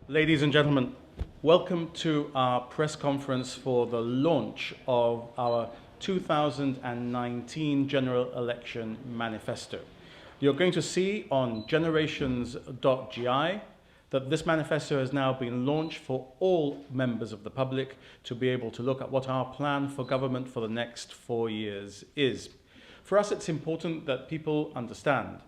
Ladies and gentlemen, welcome to our press conference for the launch of our 2019 General Election Manifesto. You're going to see on generations.gi that this manifesto has now been launched for all members of the public to be able to look at what our plan for government for the next 4 years is. For us, it's important that people understand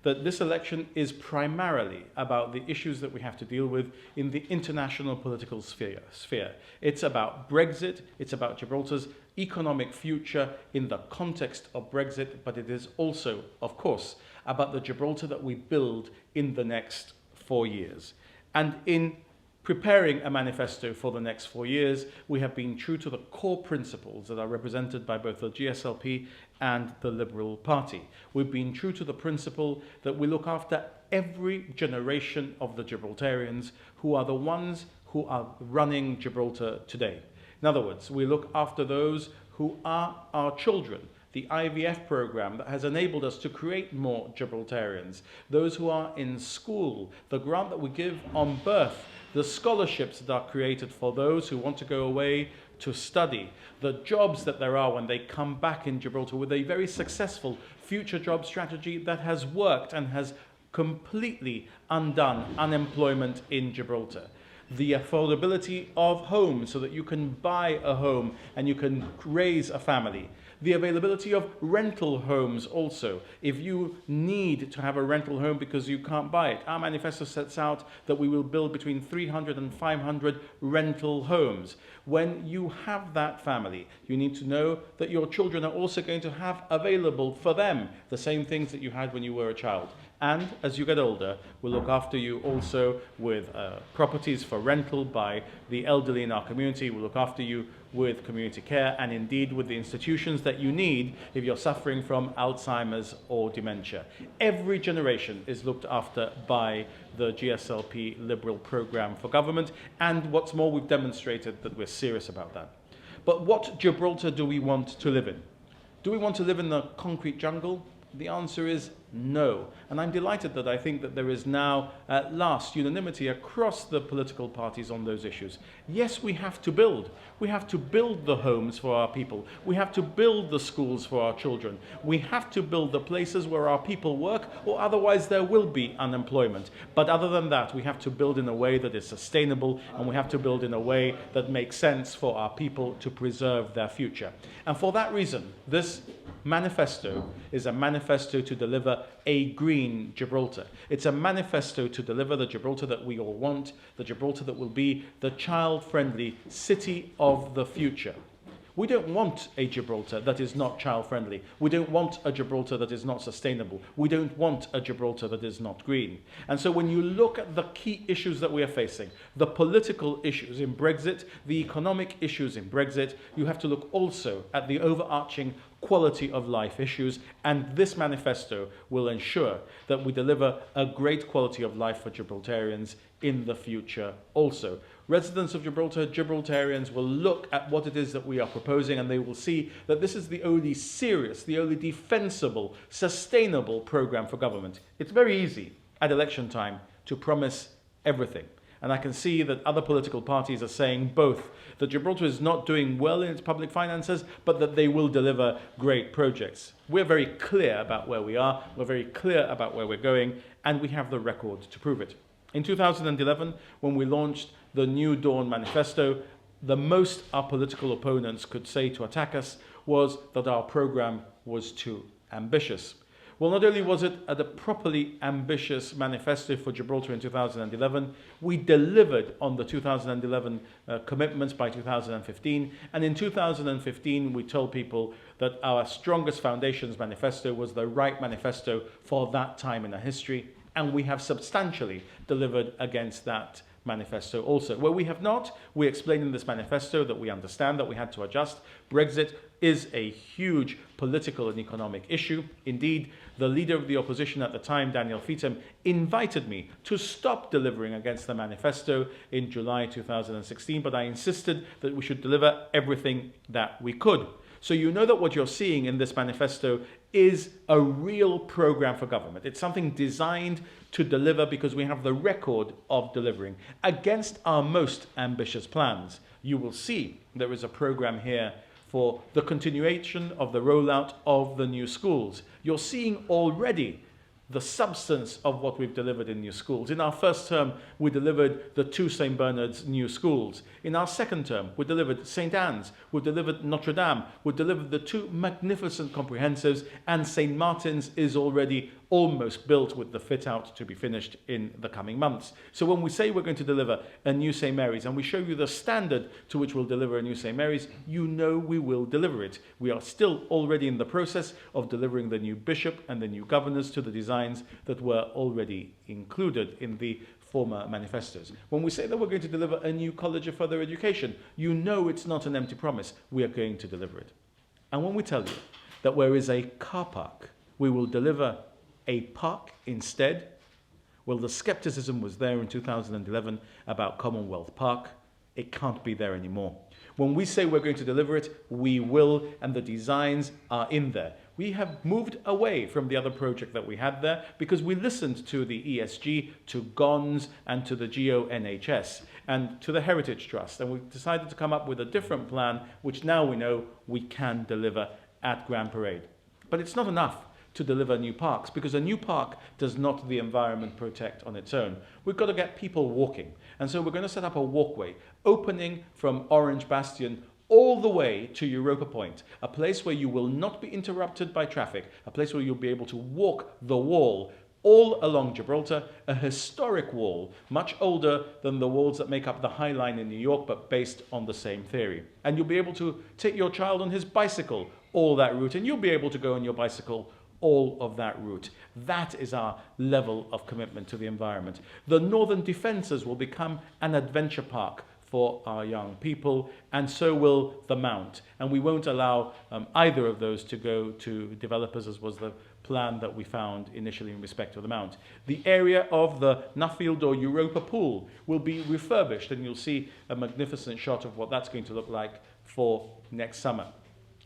that this election is primarily about the issues that we have to deal with in the international political sphere. It's about Brexit, it's about Gibraltar's economic future in the context of Brexit, but it is also, of course, about the Gibraltar that we build in the next 4 years. And in preparing a manifesto for the next 4 years, we have been true to the core principles that are represented by both the GSLP and the Liberal Party. We've been true to the principle that we look after every generation of the Gibraltarians who are the ones who are running Gibraltar today. In other words, we look after those who are our children. The IVF program that has enabled us to create more Gibraltarians, those who are in school, the grant that we give on birth, the scholarships that are created for those who want to go away to study, the jobs that there are when they come back in Gibraltar with a very successful future job strategy that has worked and has completely undone unemployment in Gibraltar. The affordability of homes so that you can buy a home and you can raise a family. The availability of rental homes also. If you need to have a rental home because you can't buy it, our manifesto sets out that we will build between 300 and 500 rental homes. When you have that family, you need to know that your children are also going to have available for them the same things that you had when you were a child. And as you get older, we'll look after you also with properties for rental by the elderly in our community. We'll look after you with community care and indeed with the institutions that you need if you're suffering from Alzheimer's or dementia. Every generation is looked after by the GSLP Liberal Programme for Government, and what's more, we've demonstrated that we're serious about that. But what Gibraltar do we want to live in? Do we want to live in the concrete jungle? The answer is no. And I'm delighted that I think that there is now at last unanimity across the political parties on those issues. Yes, we have to build. We have to build the homes for our people. We have to build the schools for our children. We have to build the places where our people work, or otherwise there will be unemployment. But other than that, we have to build in a way that is sustainable, and we have to build in a way that makes sense for our people to preserve their future. And for that reason, this manifesto is a manifesto to deliver a green Gibraltar. It's a manifesto to deliver the Gibraltar that we all want, the Gibraltar that will be the child-friendly city of the future. We don't want a Gibraltar that is not child-friendly. We don't want a Gibraltar that is not sustainable. We don't want a Gibraltar that is not green. And so when you look at the key issues that we are facing, the political issues in Brexit, the economic issues in Brexit, you have to look also at the overarching quality of life issues, and this manifesto will ensure that we deliver a great quality of life for Gibraltarians in the future also. Residents of Gibraltar, Gibraltarians will look at what it is that we are proposing, and they will see that this is the only serious, the only defensible, sustainable program for government. It's very easy at election time to promise everything. And I can see that other political parties are saying both that Gibraltar is not doing well in its public finances, but that they will deliver great projects. We're very clear about where we are, we're very clear about where we're going, and we have the record to prove it. In 2011, when we launched the New Dawn Manifesto, the most our political opponents could say to attack us was that our program was too ambitious. Well, not only was it a properly ambitious manifesto for Gibraltar in 2011, we delivered on the 2011 commitments by 2015. And in 2015, we told people that our strongest foundations manifesto was the right manifesto for that time in our history. And we have substantially delivered against that manifesto also. Where we have not, we explain in this manifesto that we understand that we had to adjust. Brexit is a huge political and economic issue. Indeed, the leader of the opposition at the time, Daniel Feetham, invited me to stop delivering against the manifesto in July 2016, but I insisted that we should deliver everything that we could. So you know that what you're seeing in this manifesto is a real program for government. It's something designed to deliver because we have the record of delivering against our most ambitious plans. You will see there is a program here for the continuation of the rollout of the new schools. You're seeing already the substance of what we've delivered in new schools. In our first term, we delivered the 2 St. Bernard's new schools. In our second term, we delivered St. Anne's, we delivered Notre Dame, we delivered the 2 magnificent comprehensives, and St. Martin's is already almost built with the fit out to be finished in the coming months. So when we say we're going to deliver a new St. Mary's and we show you the standard to which we'll deliver a new St. Mary's, you know we will deliver it. We are still already in the process of delivering the new bishop and the new governors to the designs that were already included in the former manifestos. When we say that we're going to deliver a new College of Further Education, you know it's not an empty promise. We are going to deliver it. And when we tell you that where is a car park, we will deliver a park instead, well, the skepticism was there in 2011 about Commonwealth Park. It can't be there anymore. When we say we're going to deliver it, we will, and the designs are in there. We have moved away from the other project that we had there because we listened to the ESG, to GONS, and to the GONHS, and to the Heritage Trust, and we decided to come up with a different plan, which now we know we can deliver at Grand Parade. But it's not enough to deliver new parks, because a new park does not the environment protect on its own. We've got to get people walking. And so we're going to set up a walkway opening from Orange Bastion all the way to Europa Point, a place where you will not be interrupted by traffic, a place where you'll be able to walk the wall all along Gibraltar, a historic wall, much older than the walls that make up the High Line in New York, but based on the same theory. And you'll be able to take your child on his bicycle all that route, and you'll be able to go on your bicycle all of that route. That is our level of commitment to the environment. The Northern Defences will become an adventure park for our young people, and so will the Mount. And we won't allow either of those to go to developers, as was the plan that we found initially in respect to the Mount. The area of the Nuffield or Europa Pool will be refurbished, and you'll see a magnificent shot of what that's going to look like for next summer.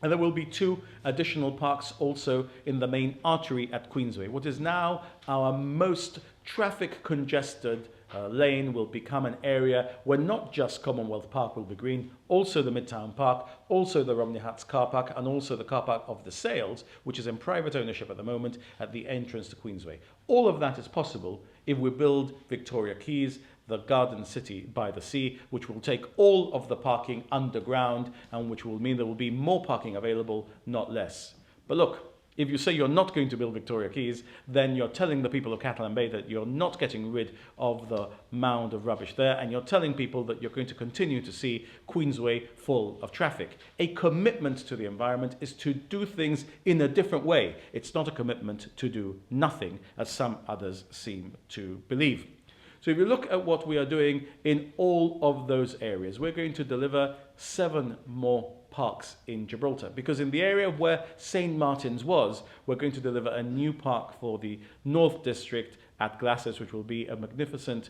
And there will be 2 additional parks also in the main artery at Queensway. What is now our most traffic congested lane will become an area where not just Commonwealth Park will be green, also the Midtown Park, also the Romney Hats car park, and also the car park of the Sales, which is in private ownership at the moment at the entrance to Queensway. All of that is possible if we build Victoria Quays, the Garden City by the Sea, which will take all of the parking underground and which will mean there will be more parking available, not less. But look, if you say you're not going to build Victoria Quays, then you're telling the people of Catalan Bay that you're not getting rid of the mound of rubbish there, and you're telling people that you're going to continue to see Queensway full of traffic. A commitment to the environment is to do things in a different way. It's not a commitment to do nothing, as some others seem to believe. So if you look at what we are doing in all of those areas, we're going to deliver 7 more parks in Gibraltar, because in the area where St. Martin's was, we're going to deliver a new park for the North District at Glasses, which will be a magnificent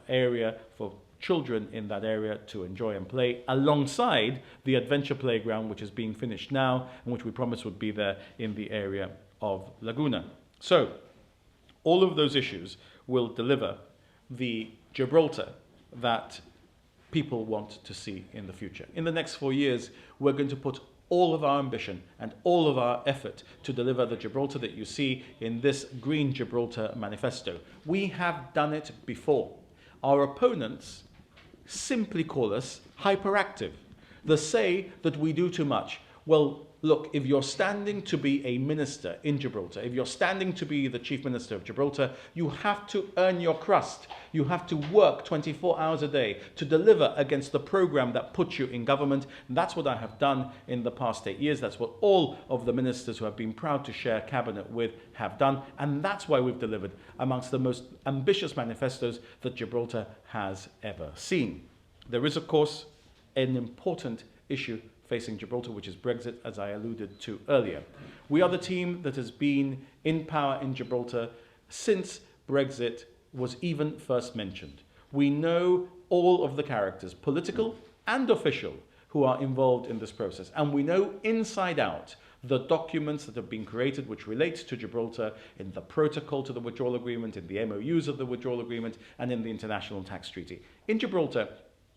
area for children in that area to enjoy and play, alongside the adventure playground, which is being finished now and which we promised would be there in the area of Laguna. So all of those issues will deliver the Gibraltar that people want to see in the future. In the next 4 years, we're going to put all of our ambition and all of our effort to deliver the Gibraltar that you see in this Green Gibraltar Manifesto. We have done it before. Our opponents simply call us hyperactive. They say that we do too much. Well, look, if you're standing to be a minister in Gibraltar, if you're standing to be the Chief Minister of Gibraltar, you have to earn your crust. You have to work 24 hours a day to deliver against the program that puts you in government. And that's what I have done in the past 8 years. That's what all of the ministers who have been proud to share cabinet with have done. And that's why we've delivered amongst the most ambitious manifestos that Gibraltar has ever seen. There is, of course, an important issue facing Gibraltar, which is Brexit, as I alluded to earlier. We are the team that has been in power in Gibraltar since Brexit was even first mentioned. We know all of the characters, political and official, who are involved in this process. And we know inside out the documents that have been created which relate to Gibraltar in the protocol to the withdrawal agreement, in the MOUs of the withdrawal agreement, and in the international tax treaty. In Gibraltar,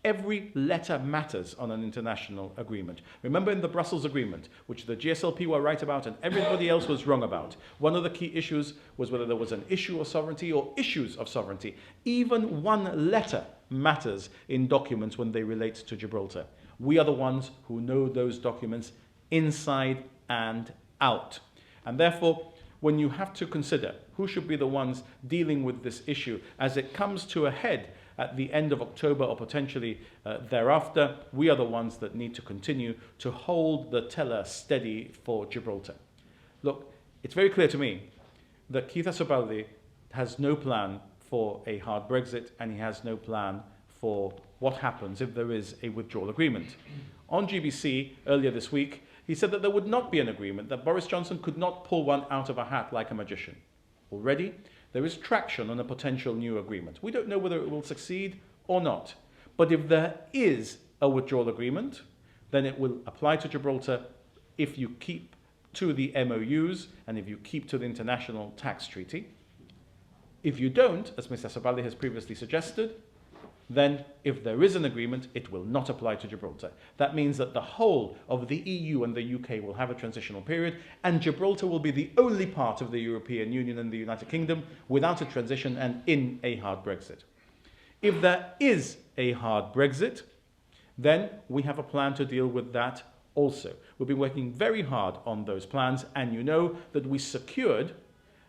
every letter matters on an international agreement. Remember in the Brussels Agreement, which the GSLP were right about and everybody else was wrong about, one of the key issues was whether there was an issue of sovereignty or issues of sovereignty. Even one letter matters in documents when they relate to Gibraltar. We are the ones who know those documents inside and out. And therefore, when you have to consider who should be the ones dealing with this issue as it comes to a head at the end of October or potentially thereafter, we are the ones that need to continue to hold the teller steady for Gibraltar. Look, it's very clear to me that Keith Asobaldi has no plan for a hard Brexit, and he has no plan for what happens if there is a withdrawal agreement. On GBC earlier this week, he said that there would not be an agreement, that Boris Johnson could not pull one out of a hat like a magician. Already, there is traction on a potential new agreement. We don't know whether it will succeed or not. But if there is a withdrawal agreement, then it will apply to Gibraltar if you keep to the MOUs and if you keep to the international tax treaty. If you don't, as Mr. Asobaldi has previously suggested, then if there is an agreement, it will not apply to Gibraltar. That means that the whole of the EU and the UK will have a transitional period, and Gibraltar will be the only part of the European Union and the United Kingdom without a transition and in a hard Brexit. If there is a hard Brexit, then we have a plan to deal with that also. We've been working very hard on those plans, and you know that we secured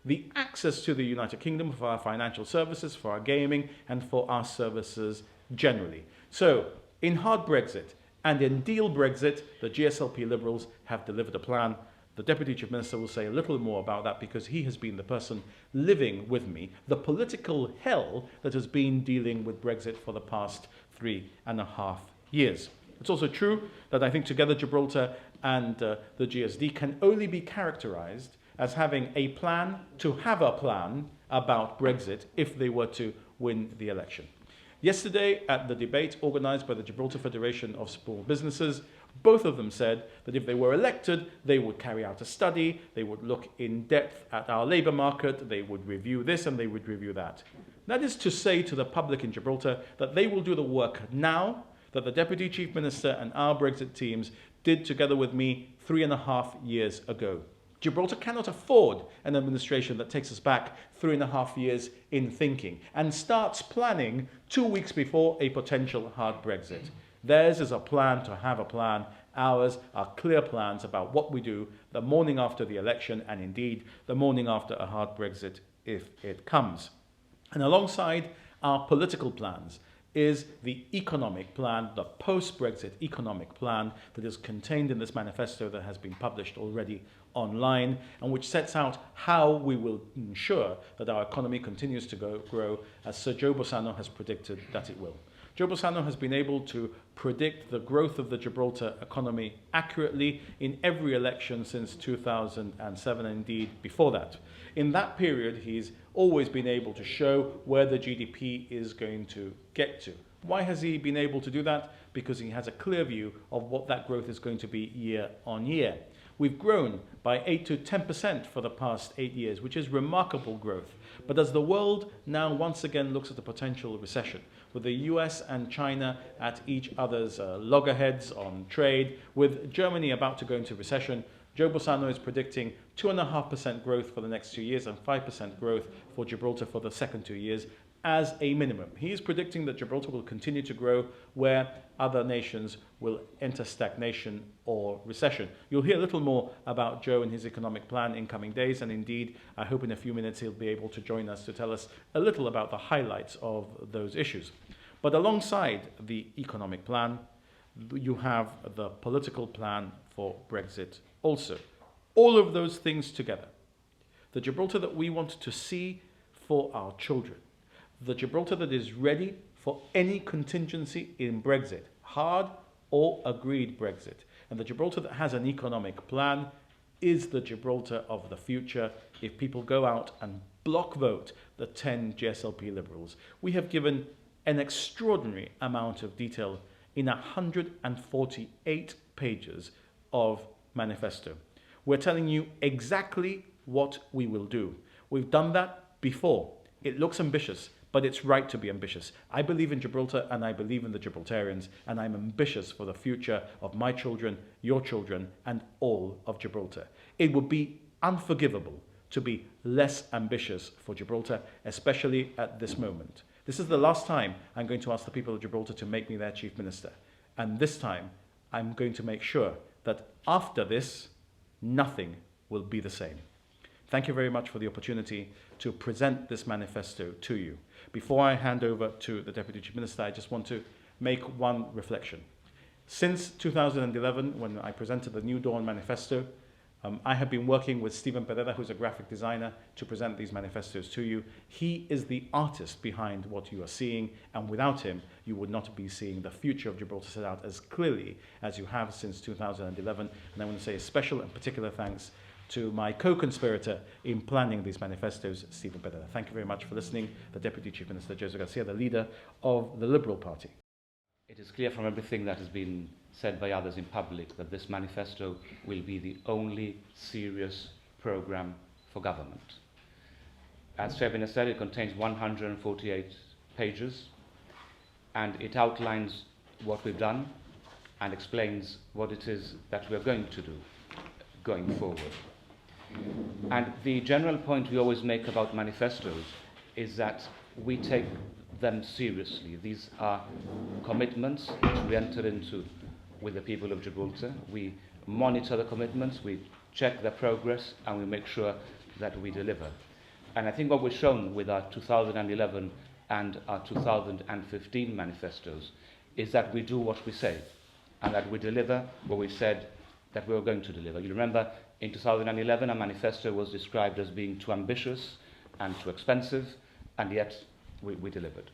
the access to the United Kingdom for our financial services, for our gaming, and for our services generally. So, in hard Brexit and in deal Brexit, the GSLP Liberals have delivered a plan. The Deputy Chief Minister will say a little more about that because he has been the person living with me the political hell that has been dealing with Brexit for the past 3.5 years. It's also true that I think together Gibraltar and the GSD can only be characterised as having a plan to have a plan about Brexit if they were to win the election. Yesterday, at the debate organised by the Gibraltar Federation of Small Businesses, both of them said that if they were elected, they would carry out a study, they would look in depth at our labour market, they would review this and they would review that. That is to say to the public in Gibraltar that they will do the work now that the Deputy Chief Minister and our Brexit teams did together with me 3.5 years ago. Gibraltar cannot afford an administration that takes us back 3.5 years in thinking and starts planning 2 weeks before a potential hard Brexit. Theirs is a plan to have a plan. Ours are clear plans about what we do the morning after the election and indeed the morning after a hard Brexit if it comes. And alongside our political plans is the economic plan, the post-Brexit economic plan that is contained in this manifesto that has been published already online and which sets out how we will ensure that our economy continues to grow as Sir Joe Bossano has predicted that it will. Joe Bossano has been able to predict the growth of the Gibraltar economy accurately in every election since 2007, and indeed before that. In that period, he's always been able to show where the GDP is going to get to. Why has he been able to do that? Because he has a clear view of what that growth is going to be year on year. We've grown by 8 to 10% for the past 8 years, which is remarkable growth. But as the world now once again looks at a potential recession, with the US and China at each other's loggerheads on trade, with Germany about to go into recession, Joe Bossano is predicting 2.5% growth for the next 2 years and 5% growth for Gibraltar for the second 2 years as a minimum. He is predicting that Gibraltar will continue to grow where other nations will enter stagnation or recession. You'll hear a little more about Joe and his economic plan in coming days, and indeed, I hope in a few minutes he'll be able to join us to tell us a little about the highlights of those issues. But alongside the economic plan, you have the political plan for Brexit also. All of those things together. The Gibraltar that we want to see for our children. The Gibraltar that is ready for any contingency in Brexit, hard or agreed Brexit. And the Gibraltar that has an economic plan is the Gibraltar of the future if people go out and block vote the 10 GSLP Liberals. We have given an extraordinary amount of detail in 148 pages of manifesto. We're telling you exactly what we will do. We've done that before. It looks ambitious, but it's right to be ambitious. I believe in Gibraltar and I believe in the Gibraltarians, and I'm ambitious for the future of my children, your children, and all of Gibraltar. It would be unforgivable to be less ambitious for Gibraltar, especially at this moment. This is the last time I'm going to ask the people of Gibraltar to make me their chief minister. And this time, I'm going to make sure that after this, nothing will be the same. Thank you very much for the opportunity to present this manifesto to you. Before I hand over to the Deputy Chief Minister, I just want to make one reflection. Since 2011, when I presented the New Dawn Manifesto, I have been working with Stephen Pereira, who's a graphic designer, to present these manifestos to you. He is the artist behind what you are seeing, and without him, you would not be seeing the future of Gibraltar set out as clearly as you have since 2011. And I want to say a special and particular thanks to my co-conspirator in planning these manifestos, Stephen Pereira. Thank you very much for listening. The Deputy Chief Minister, Jose Garcia, the leader of the Liberal Party. It is clear from everything that has been said by others in public that this manifesto will be the only serious programme for government. As Fabian has said, it contains 148 pages, and it outlines what we've done and explains what it is that we are going to do going forward. And the general point we always make about manifestos is that we take them seriously. These are commitments which we enter into with the people of Gibraltar. We monitor the commitments, we check their progress, and we make sure that we deliver. And I think what we've shown with our 2011 and our 2015 manifestos is that we do what we say, and that we deliver what we said that we were going to deliver. You remember, in 2011, our manifesto was described as being too ambitious and too expensive, and yet we delivered.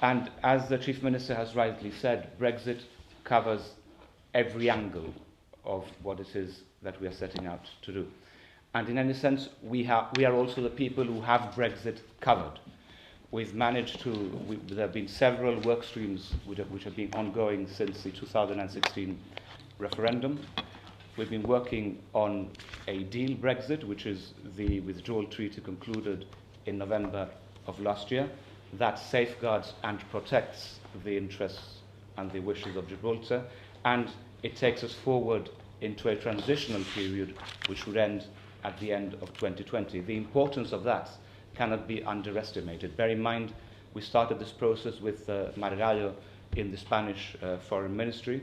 And as the Chief Minister has rightly said, Brexit covers every angle of what it is that we are setting out to do. And in any sense, we are also the people who have Brexit covered. We've managed to, there have been several work streams which have been ongoing since the 2016 referendum. We've been working on a deal Brexit, which is the withdrawal treaty concluded in November of last year, that safeguards and protects the interests and the wishes of Gibraltar, and it takes us forward into a transitional period which would end at the end of 2020. The importance of that cannot be underestimated. Bear in mind, we started this process with Margallo in the Spanish Foreign Ministry,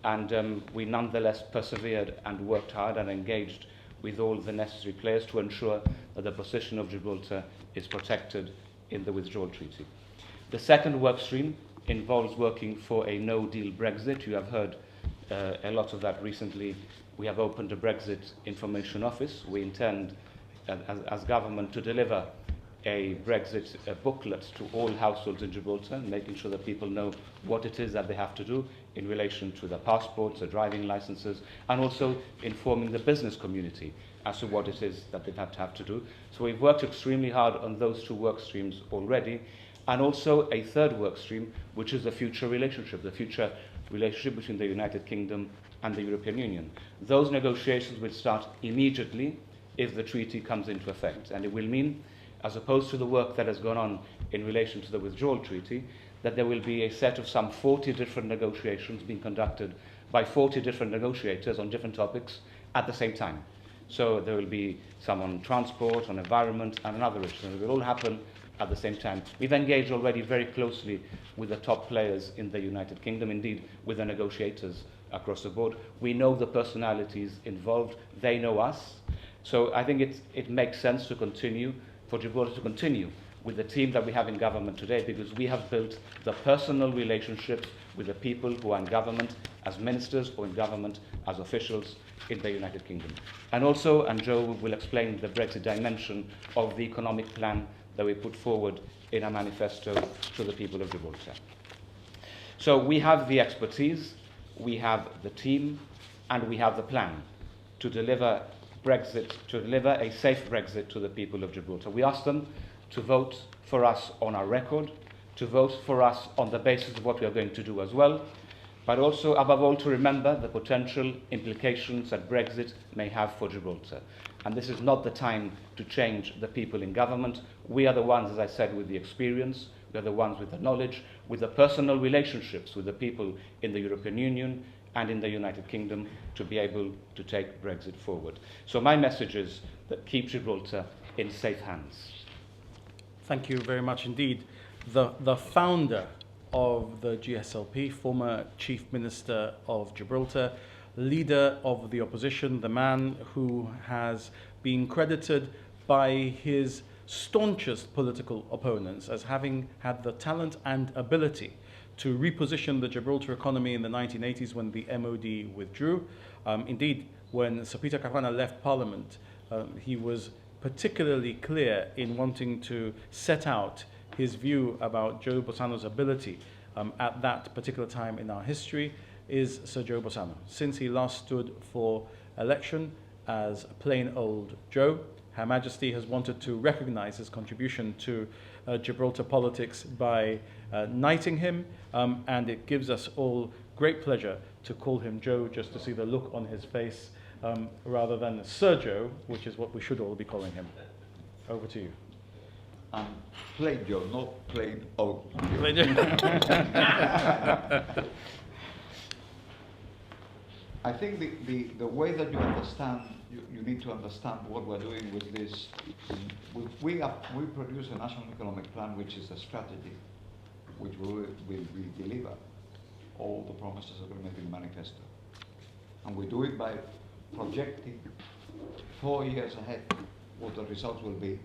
and we nonetheless persevered and worked hard and engaged with all the necessary players to ensure that the position of Gibraltar is protected in the withdrawal treaty. The second work stream involves working for a no-deal Brexit. You have heard a lot of that recently. We have opened a Brexit information office. We intend, as government, to deliver a Brexit booklet to all households in Gibraltar, making sure that people know what it is that they have to do in relation to their passports, their driving licenses, and also informing the business community as to what it is that they have to do. So we've worked extremely hard on those two work streams already, and also a third work stream, which is the future relationship between the United Kingdom and the European Union. Those negotiations will start immediately if the treaty comes into effect, and it will mean, as opposed to the work that has gone on in relation to the withdrawal treaty, that there will be a set of some 40 different negotiations being conducted by 40 different negotiators on different topics at the same time. So there will be some on transport, on environment, and another issue. And it will all happen at the same time. We've engaged already very closely with the top players in the United Kingdom, indeed with the negotiators across the board. We know the personalities involved, they know us. So I think it makes sense to continue, for Gibraltar to continue with the team that we have in government today, because we have built the personal relationships with the people who are in government as ministers or in government as officials in the United Kingdom. And also, and Joe will explain the Brexit dimension of the economic plan that we put forward in our manifesto to the people of Gibraltar. So we have the expertise, we have the team, and we have the plan to deliver Brexit, to deliver a safe Brexit to the people of Gibraltar. We ask them to vote for us on our record, to vote for us on the basis of what we are going to do as well, but also, above all, to remember the potential implications that Brexit may have for Gibraltar. And this is not the time to change the people in government. We are the ones, as I said, with the experience, we are the ones with the knowledge, with the personal relationships with the people in the European Union and in the United Kingdom to be able to take Brexit forward. So my message is that keep Gibraltar in safe hands. Thank you very much indeed. The founder of the GSLP, former Chief Minister of Gibraltar, leader of the opposition, the man who has been credited by his staunchest political opponents as having had the talent and ability to reposition the Gibraltar economy in the 1980s when the MOD withdrew. Indeed, when Sir Peter Caruana left Parliament, he was particularly clear in wanting to set out his view about Joe Bossano's ability at that particular time in our history is Sir Joe Bossano. Since he last stood for election as plain old Joe, Her Majesty has wanted to recognize his contribution to Gibraltar politics by knighting him, and it gives us all great pleasure to call him Joe just to see the look on his face rather than Sir Joe, which is what we should all be calling him. Over to you. Plain Joe, not plain old Joe. Plain Joe. I think the way that you understand, you need to understand what we're doing with this. We produce a national economic plan, which is a strategy, which will deliver all the promises that we made in the manifesto. And we do it by projecting 4 years ahead what the results will be.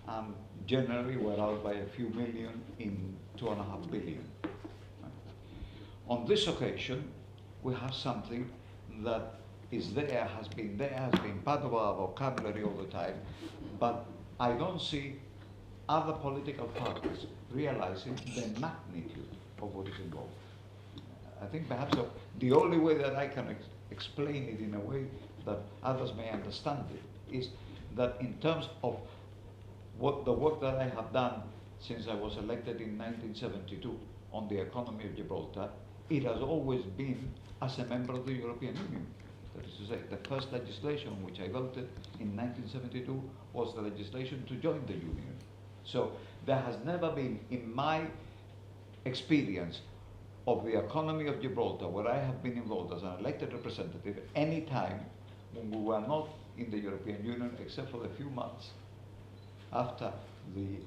And generally, we're out by a few million in 2.5 billion. On this occasion, we have something that is there, has been part of our vocabulary all the time, but I don't see other political parties realizing the magnitude of what is involved. I think perhaps the only way that I can explain it in a way that others may understand it is that in terms of what the work that I have done since I was elected in 1972 on the economy of Gibraltar, it has always been as a member of the European Union. That is to say, the first legislation which I voted in 1972 was the legislation to join the Union. So there has never been, in my experience of the economy of Gibraltar, where I have been involved as an elected representative, any time when we were not in the European Union, except for the few months after the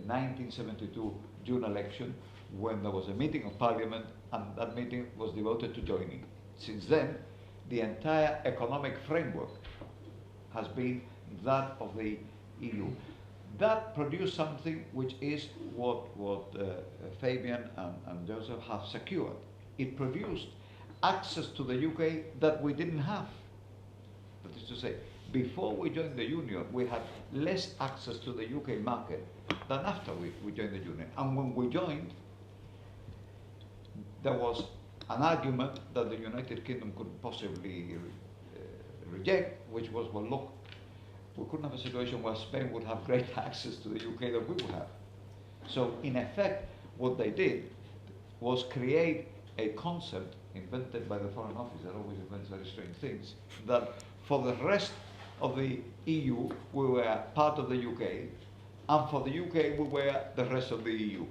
1972 June election, when there was a meeting of Parliament, and that meeting was devoted to joining. Since then, the entire economic framework has been that of the EU. That produced something which is what Fabian and Joseph have secured. It produced access to the UK that we didn't have. That is to say, before we joined the Union, we had less access to the UK market than after we joined the Union. And when we joined, there was an argument that the United Kingdom could possibly reject, which was, well, look, we couldn't have a situation where Spain would have greater access to the UK than we would have. So, in effect, what they did was create a concept invented by the Foreign Office, that always invents very strange things, that for the rest of the EU, we were part of the UK, and for the UK, we were the rest of the EU.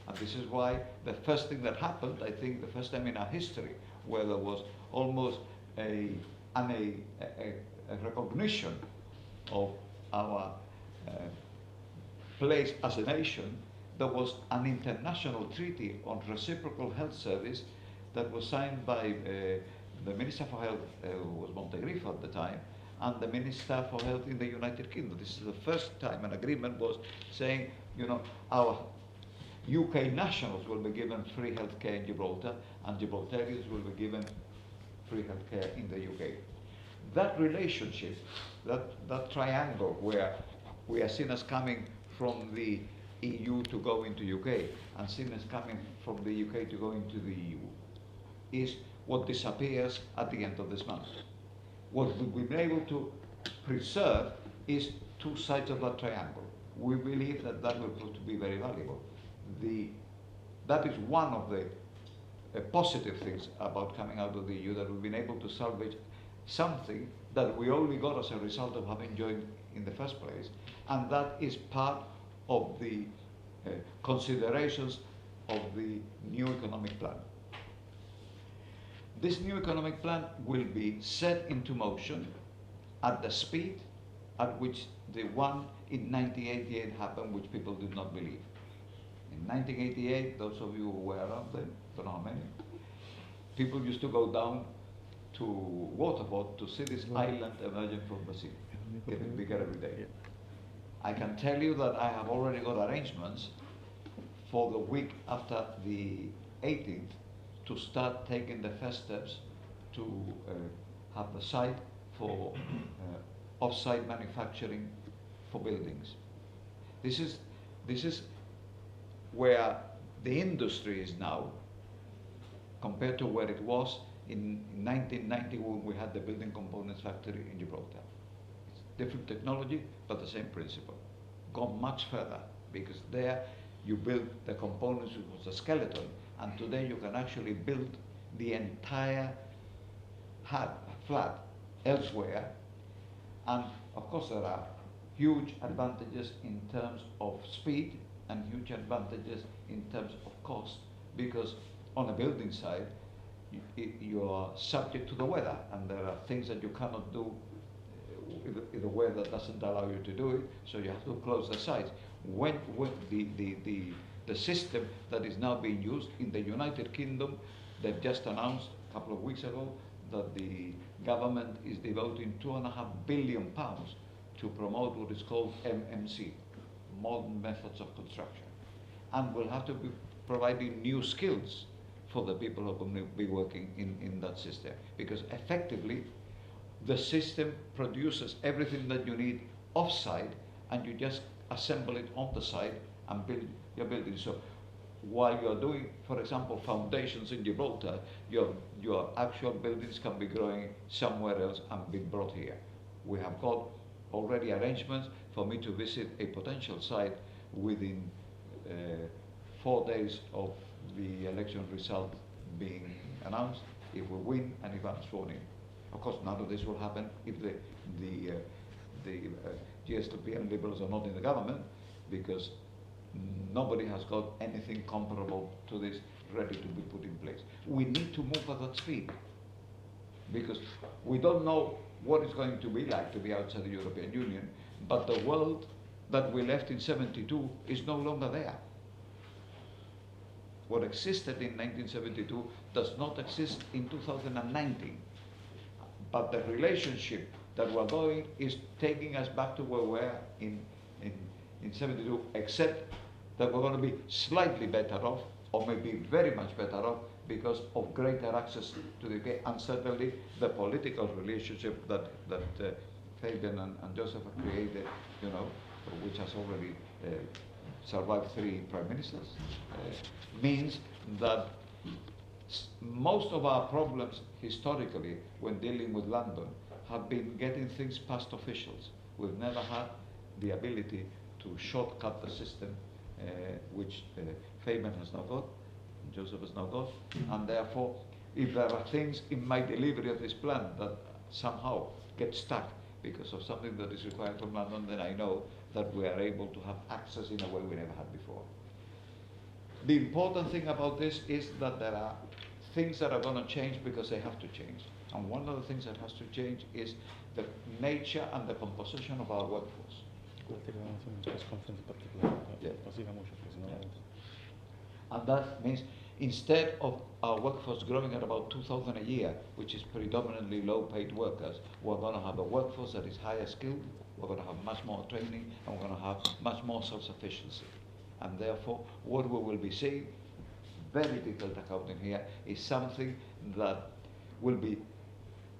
And this is why the first thing that happened, I think the first time in our history, where there was almost a recognition of our place as a nation, there was an international treaty on reciprocal health service that was signed by the Minister for Health, who was Montegrifo at the time, and the Minister for Health in the United Kingdom. This is the first time an agreement was saying, you know, our UK nationals will be given free healthcare in Gibraltar, and Gibraltarians will be given free healthcare in the UK. That relationship, that triangle where we are seen as coming from the EU to go into UK, and seen as coming from the UK to go into the EU, is what disappears at the end of this month. What we've been able to preserve is two sides of that triangle. We believe that that will prove to be very valuable. That is one of the positive things about coming out of the EU, that we've been able to salvage something that we only got as a result of having joined in the first place, and that is part of the considerations of the new economic plan. This new economic plan will be set into motion at the speed at which the one in 1988 happened, which people did not believe. In 1988, those of you who were around then, don't know how many, people used to go down to Waterford to see this island emerging from the sea, getting bigger every day. I can tell you that I have already got arrangements for the week after the 18th to start taking the first steps to have the site for off-site manufacturing for buildings. This is where the industry is now compared to where it was in 1990 when we had the building components factory in Gibraltar. It's different technology, but the same principle. Gone much further, because there you build the components, which was a skeleton, and today you can actually build the entire flat elsewhere. And of course there are huge advantages in terms of speed and huge advantages in terms of cost, because on a building site you are subject to the weather, and there are things that you cannot do if the weather doesn't allow you to do it, so you have to close the sites. When the system that is now being used in the United Kingdom, they've just announced a couple of weeks ago that the government is devoting £2.5 billion to promote what is called MMC, modern methods of construction, and will have to be providing new skills for the people who are going to be working in that system, because effectively the system produces everything that you need off-site, and you just assemble it on the site and build your building. So while you're doing, for example, foundations in Gibraltar, your actual buildings can be growing somewhere else and be brought here. We have got already arrangements for me to visit a potential site within 4 days of the election result being announced, if we win and if I'm sworn in. Of course, none of this will happen if the GSLP and Liberals are not in the government, because nobody has got anything comparable to this ready to be put in place. We need to move at that speed, because we don't know what it's going to be like to be outside the European Union, but the world that we left in '72 is no longer there. What existed in 1972 does not exist in 2019. But the relationship that we're going is taking us back to where we were in '72, except that we're going to be slightly better off, or maybe very much better off, because of greater access to the UK, and certainly the political relationship that Fabian and Joseph have created, you know, which has already survived 3 prime ministers, means that most of our problems historically when dealing with London have been getting things past officials. We've never had the ability to shortcut the system, which Fabian has now got, and Joseph has now got, and therefore if there are things in my delivery of this plan that somehow get stuck because of something that is required from London, then I know that we are able to have access in a way we never had before. The important thing about this is that there are things that are going to change because they have to change. And one of the things that has to change is the nature and the composition of our workforce. Yeah. And that means instead of our workforce growing at about 2,000 a year, which is predominantly low-paid workers, we're going to have a workforce that is higher skilled, we're going to have much more training, and we're going to have much more self-sufficiency. And therefore, what we will be seeing, very detailed accounting here, is something that will be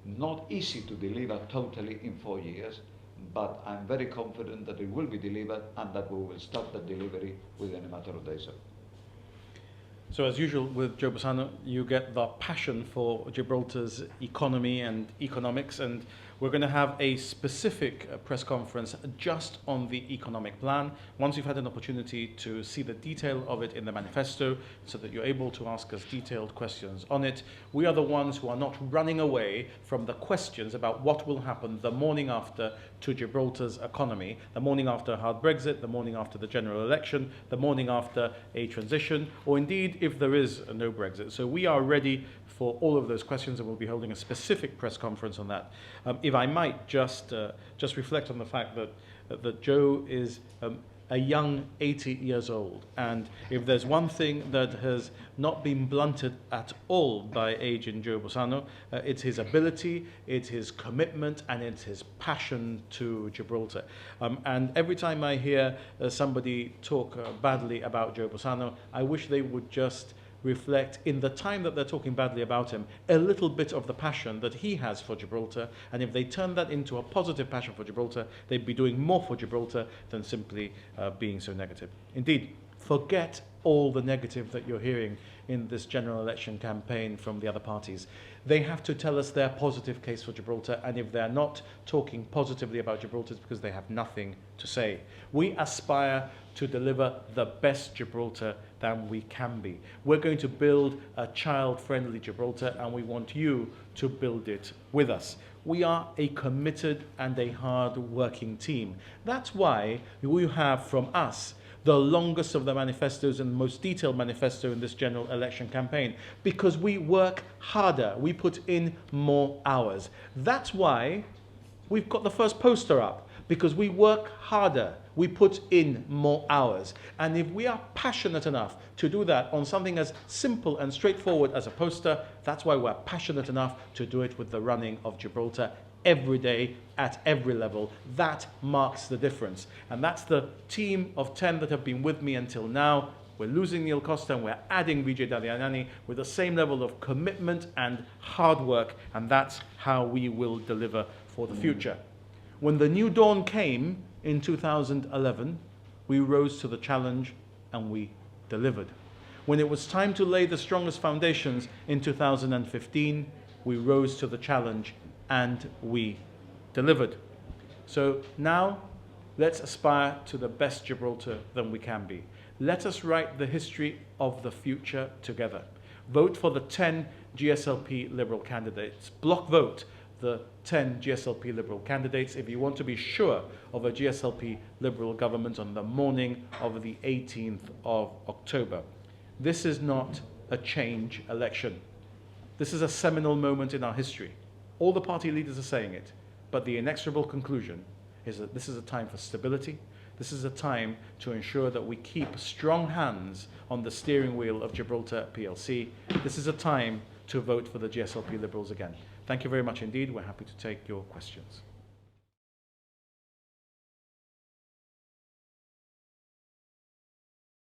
not easy to deliver totally in 4 years, but I'm very confident that it will be delivered, and that we will start the delivery within a matter of days. So as usual with Joe Bassano, you get the passion for Gibraltar's economy and economics, and We're going to have a specific press conference just on the economic plan, once you've had an opportunity to see the detail of it in the manifesto, so that you're able to ask us detailed questions on it. We are the ones who are not running away from the questions about what will happen the morning after to Gibraltar's economy, the morning after a hard Brexit, the morning after the general election, the morning after a transition, or indeed if there is a no Brexit. So we are ready for all of those questions, and we'll be holding a specific press conference on that. If I might just reflect on the fact that Joe is a young 80 years old, and if there's one thing that has not been blunted at all by age in Joe Bossano, it's his ability, it's his commitment, and it's his passion to Gibraltar. And every time I hear somebody talk badly about Joe Bossano, I wish they would just reflect, in the time that they're talking badly about him, a little bit of the passion that he has for Gibraltar, and if they turn that into a positive passion for Gibraltar, they'd be doing more for Gibraltar than simply being so negative. Indeed, forget all the negative that you're hearing in this general election campaign from the other parties. They have to tell us their positive case for Gibraltar, and if they're not talking positively about Gibraltar, it's because they have nothing to say. We aspire to deliver the best Gibraltar than we can be. We're going to build a child-friendly Gibraltar, and we want you to build it with us. We are a committed and a hard-working team. That's why you have from us the longest of the manifestos and the most detailed manifesto in this general election campaign, because we work harder, we put in more hours. That's why we've got the first poster up, because we work harder, we put in more hours. And if we are passionate enough to do that on something as simple and straightforward as a poster, that's why we're passionate enough to do it with the running of Gibraltar every day at every level. That marks the difference. And that's the team of 10 that have been with me until now. We're losing Neil Costa and we're adding Vijay Dadianani with the same level of commitment and hard work, and that's how we will deliver for the future. When the new dawn came in 2011, we rose to the challenge and we delivered. When it was time to lay the strongest foundations in 2015, we rose to the challenge and we delivered. So now, let's aspire to the best Gibraltar than we can be. Let us write the history of the future together. Vote for the 10 GSLP Liberal candidates. Block vote the 10 GSLP Liberal candidates if you want to be sure of a GSLP Liberal government on the morning of the 18th of October. This is not a change election. This is a seminal moment in our history. All the party leaders are saying it, but the inexorable conclusion is that this is a time for stability. This is a time to ensure that we keep strong hands on the steering wheel of Gibraltar PLC. This is a time to vote for the GSLP Liberals again. Thank you very much indeed. We're happy to take your questions.